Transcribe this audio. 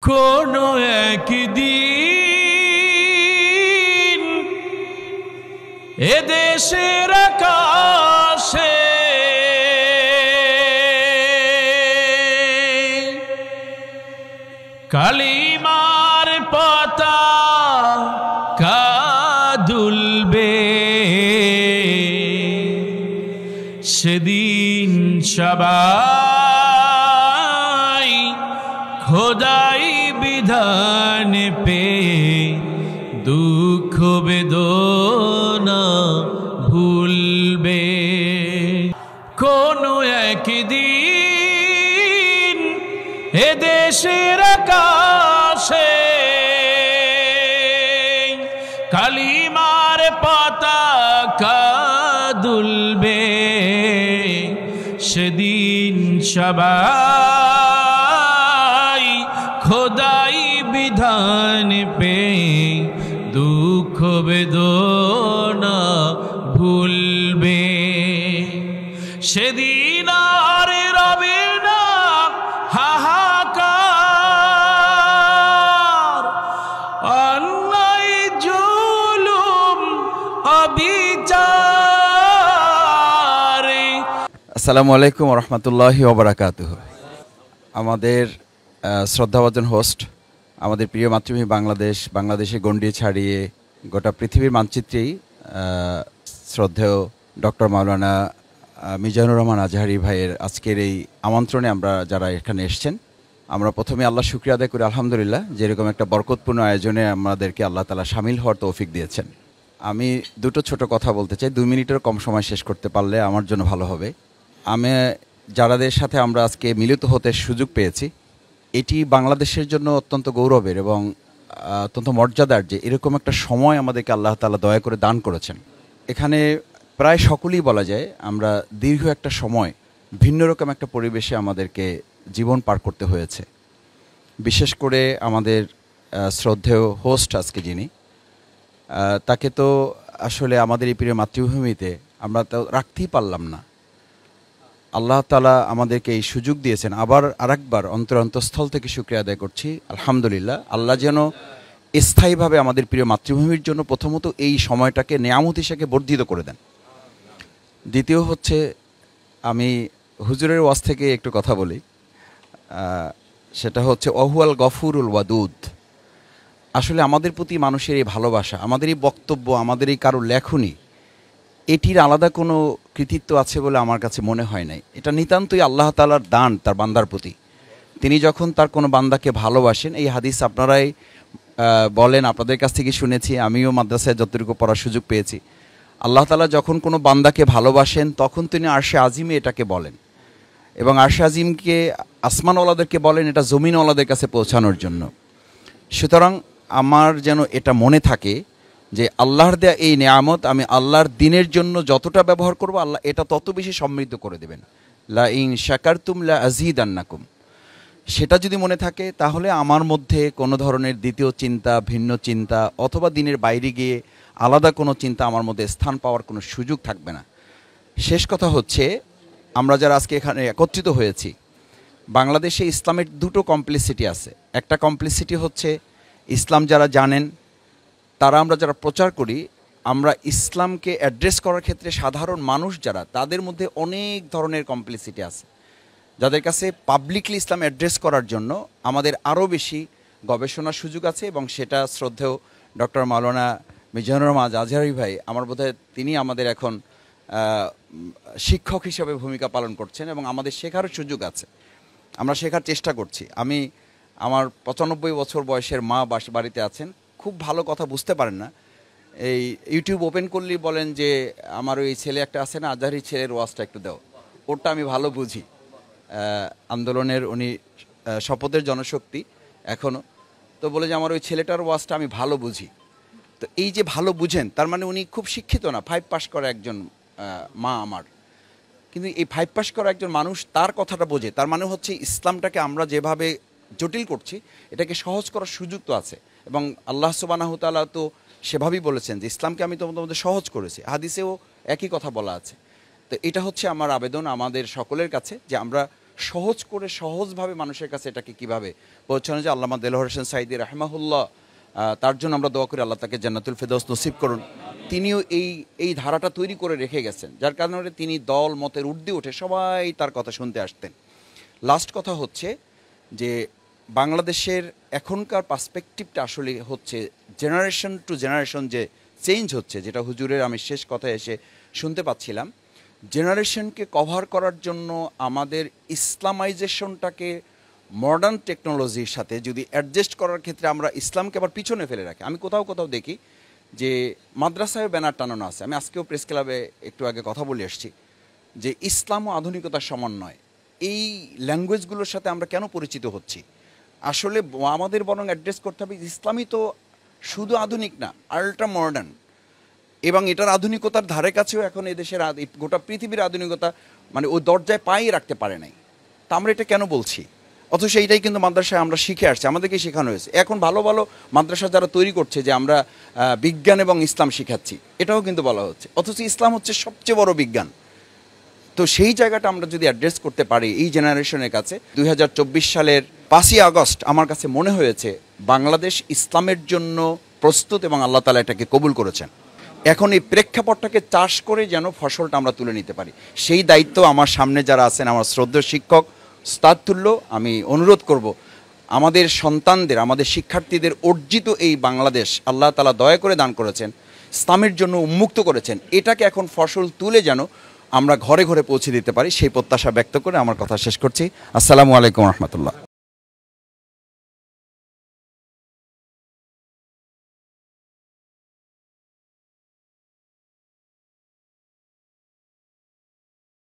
কোনো একদিন এদেশের আকাশে কালিমার পতাকা দুলবে, সেদিন সবাই খোদাই বিধান পে দুঃখ বেদনা ভুলবে। কোনো একদিন এদেশের আকাশে কালিমার পতাকা দুলবে, সেদিন সবাই খোদাই বিধান পে দুঃখ বেদনা ভুলবে। সেদিন আর রবে না হাহাকার, অন্যায় জুলুম অবিচার। আসসালামু আলাইকুম ওয়া রাহমাতুল্লাহি ওয়া বারাকাতুহু। আমাদের শ্রদ্ধাভাজন হোস্ট, আমাদের প্রিয় মাতৃভূমি বাংলাদেশে গণ্ডি ছাড়িয়ে গোটা পৃথিবীর মানচিত্রেই শ্রদ্ধেয় ডক্টর মাওলানা মিজানুর রহমান আজহারি ভাইয়ের আজকের এই আমন্ত্রণে আমরা যারা এখানে এসেছেন, আমরা প্রথমে আল্লাহ শুকরিয়া আদায় করি আলহামদুলিল্লাহ, যেরকম একটা বরকতপূর্ণ আয়োজনে আমাদেরকে আল্লাহ তাআলা শামিল হওয়ার তৌফিক দিয়েছেন। আমি দুটো ছোট কথা বলতে চাই, 2 মিনিটের কম সময় শেষ করতে পারলে আমার জন্য ভালো হবে। আমি যারাদের সাথে আমরা আজকে মিলিত হতে সুযোগ পেয়েছি, এটি বাংলাদেশের জন্য অত্যন্ত গৌরবের এবং অত্যন্ত মর্যাদার যে এরকম একটা সময় আমাদেরকে আল্লাহ তাআলা দয়া করে দান করেছেন। এখানে প্রায় সকলেই বলা যায় আমরা দীর্ঘ একটা সময় ভিন্ন রকম একটা পরিবেশে আমাদেরকে জীবন পার করতে হয়েছে। বিশেষ করে আমাদের শ্রদ্ধেয় হোস্ট আজকে যিনি, তাকে তো আসলে আমাদের এই প্রিয় মাতৃভূমিতে আমরা তো রাখতেই পারলাম না। আল্লাহ তাআলা আমাদেরকে এই সুযোগ দিয়েছেন। আবার আরেকবার অন্তরস্থল থেকে শুকরিয়া আদায় করছি আলহামদুলিল্লাহ। আল্লাহ যেন স্থায়ীভাবে আমাদের প্রিয় মাতৃভূমির জন্য প্রথমত এই সময়টাকে নেয়ামত হিসেবে বর্ধিত করে দেন। দ্বিতীয় হচ্ছে, আমি হুজুরের ওয়াজ থেকে একটু কথা বলি, সেটা হচ্ছে ওহুয়াল গফুরুল ওয়াদুদ। আসলে আমাদের প্রতি মানুষের এই ভালোবাসা, আমাদের এই বক্তব্য, আমাদের এই কারো লেখনী, এটির আলাদা কোনো কৃতিত্ব আছে বলে আমার কাছে মনে হয় নাই। এটা নিতান্তই আল্লাহ তাআলার দান তার বান্দার প্রতি। তিনি যখন তার কোনো বান্দাকে ভালোবাসেন, এই হাদিস আপনারাই বলেন, আপনাদের কাছ থেকে শুনেছি, আমিও মাদ্রাসায় যতটুকু পড়ার সুযোগ পেয়েছি, আল্লাহ তাআলা যখন কোনো বান্দাকে ভালোবাসেন তখন তিনি আরশে আজিমে এটাকে বলেন, এবং আরশে আজিমকে আসমানওয়ালাদেরকে বলেন এটা জমিনওয়ালাদের কাছে পৌঁছানোর জন্য। সুতরাং আমার যেন এটা মনে থাকে যে আল্লাহর দেয়া এই নেয়ামত আমি আল্লাহর দিনের জন্য যতটা ব্যবহার করব, আল্লাহ এটা তত বেশি সমৃদ্ধ করে দেবেন। লা ইন শাকারতুম লা আযীদান্নাকুম। সেটা যদি মনে থাকে তাহলে আমার মধ্যে কোনো ধরনের দ্বিতীয় চিন্তা, ভিন্ন চিন্তা অথবা দিনের বাইরে গিয়ে আলাদা কোনো চিন্তা আমার মধ্যে স্থান পাওয়ার কোনো সুযোগ থাকবে না। শেষ কথা হচ্ছে, আমরা যারা আজকে এখানে একত্রিত হয়েছি, বাংলাদেশে ইসলামের দুটো কমপ্লিসিটি আছে। একটা কমপ্লিসিটি হচ্ছে ইসলাম যারা জানেন তারা, আমরা যারা প্রচার করি, আমরা ইসলামকে অ্যাড্রেস করার ক্ষেত্রে সাধারণ মানুষ যারা, তাদের মধ্যে অনেক ধরনের কমপ্লিসিটি আছে, যাদের কাছে পাবলিকলি ইসলাম অ্যাড্রেস করার জন্য আমাদের আরও বেশি গবেষণার সুযোগ আছে। এবং সেটা শ্রদ্ধেয় ডক্টর মাওলানা মিজানুর রহমান আজহারি ভাই, আমার বোধহয় তিনি আমাদের এখন শিক্ষক হিসেবে ভূমিকা পালন করছেন এবং আমাদের শেখারও সুযোগ আছে, আমরা শেখার চেষ্টা করছি। আমার 95 বছর বয়সের মা বাড়িতে আছেন, খুব ভালো কথা বুঝতে পারেন না, এই ইউটিউব ওপেন করলেই বলেন যে আমার ওই ছেলে একটা আছে না, আজহারি ছেলের ওয়াজটা একটু দাও, ওরটা আমি ভালো বুঝি। আন্দোলনের উনি শপথের জনশক্তি এখনও, তো বলে যে আমার ওই ছেলেটার ওয়াজটা আমি ভালো বুঝি। তো এই যে ভালো বুঝেন, তার মানে উনি খুব শিক্ষিত না, 5 পাস করা একজন মা আমার। কিন্তু এই 5 পাস করা একজন মানুষ তার কথাটা বোঝে, তার মানে হচ্ছে ইসলামটাকে আমরা যেভাবে জটিল করছি এটাকে সহজ করার সুযোগ তো আছে। এবং আল্লাহ সুবহানাহু ওয়া তাআলা তো সেভাবেই বলেছেন যে ইসলামকে আমি তোমাদের সহজ করেছি, হাদিসেও একই কথা বলা আছে। তো এটা হচ্ছে আমার আবেদন আমাদের সকলের কাছে, যে আমরা সহজ করে সহজভাবে মানুষের কাছে এটাকে কীভাবে পৌঁছানো যায়। আল্লামা দেলোয়ার হোসেন সাঈদী রাহিমাহুল্লাহ, তার জন্য আমরা দোয়া করি আল্লাহ তাকে জান্নাতুল ফেরদৌস নসিব করুন। তিনিও এই ধারাটা তৈরি করে রেখে গেছেন, যার কারণে তিনি দল মতের ঊর্ধ্বে উঠে সবাই তার কথা শুনতে আসতেন। লাস্ট কথা হচ্ছে যে বাংলাদেশের এখনকার পার্সপেক্টিভটা আসলে হচ্ছে জেনারেশন টু জেনারেশন যে চেঞ্জ হচ্ছে, যেটা হুজুরের আমি শেষ কথা এসে শুনতে পাচ্ছিলাম, জেনারেশনকে কভার করার জন্য আমাদের ইসলামাইজেশনটাকে মডার্ন টেকনোলজির সাথে যদি অ্যাডজাস্ট করার ক্ষেত্রে আমরা ইসলামকে আবার পিছনে ফেলে রাখি। আমি কোথাও কোথাও দেখি যে মাদ্রাসায় ব্যানার টানানো আছে, আমি আজকেও প্রেস ক্লাবে একটু আগে কথা বলে এসেছি যে ইসলাম ও আধুনিকতার সমন্বয়। এই ল্যাঙ্গুয়েজগুলোর সাথে আমরা কেন পরিচিত হচ্ছি? আসলে আমাদের বরং অ্যাড্রেস করতে হবে ইসলামই তো শুধু আধুনিক না, আল্ট্রা মডার্ন, এবং এটার আধুনিকতার ধারে কাছেও এখন এদেশের গোটা পৃথিবীর আধুনিকতা মানে ওই দরজায় পাই রাখতে পারে নাই। তা আমরা এটা কেন বলছি? অথচ এইটাই কিন্তু মাদ্রাসায় আমরা শিখে আসছি, আমাদেরকে শেখানো হয়েছে। এখন ভালো ভালো মাদ্রাসা যারা তৈরি করছে যে আমরা বিজ্ঞান এবং ইসলাম শিখাচ্ছি, এটাও কিন্তু বলা হচ্ছে, অথচ ইসলাম হচ্ছে সবচেয়ে বড় বিজ্ঞান। তো সেই জায়গাটা আমরা যদি অ্যাড্রেস করতে পারি এই জেনারেশনের কাছে, 2024 সালের 5ই আগস্ট আমার কাছে মনে হয়েছে বাংলাদেশ ইসলামের জন্য প্রস্তুত এবং আল্লাহ তাআলা এটাকে কবুল করেছেন। এখন এই প্রেক্ষাপটটাকে চাষ করে যেন ফসলটা আমরা তুলে নিতে পারি, সেই দায়িত্ব আমার সামনে যারা আছেন, আমার শ্রদ্ধেয় শিক্ষক উস্তাদ তুল্য, আমি অনুরোধ করব আমাদের সন্তানদের, আমাদের শিক্ষার্থীদের অর্জিত এই বাংলাদেশ আল্লাহ তাআলা দয়া করে দান করেছেন, ইসলামের জন্য উন্মুক্ত করেছেন, এটাকে এখন ফসল তুলে যেন আমরা ঘরে ঘরে পৌঁছে দিতে পারি, সেই প্রত্যাশা ব্যক্ত করে আমার কথা শেষ করছি। আসসালামু আলাইকুম রহমতুল্লাহ।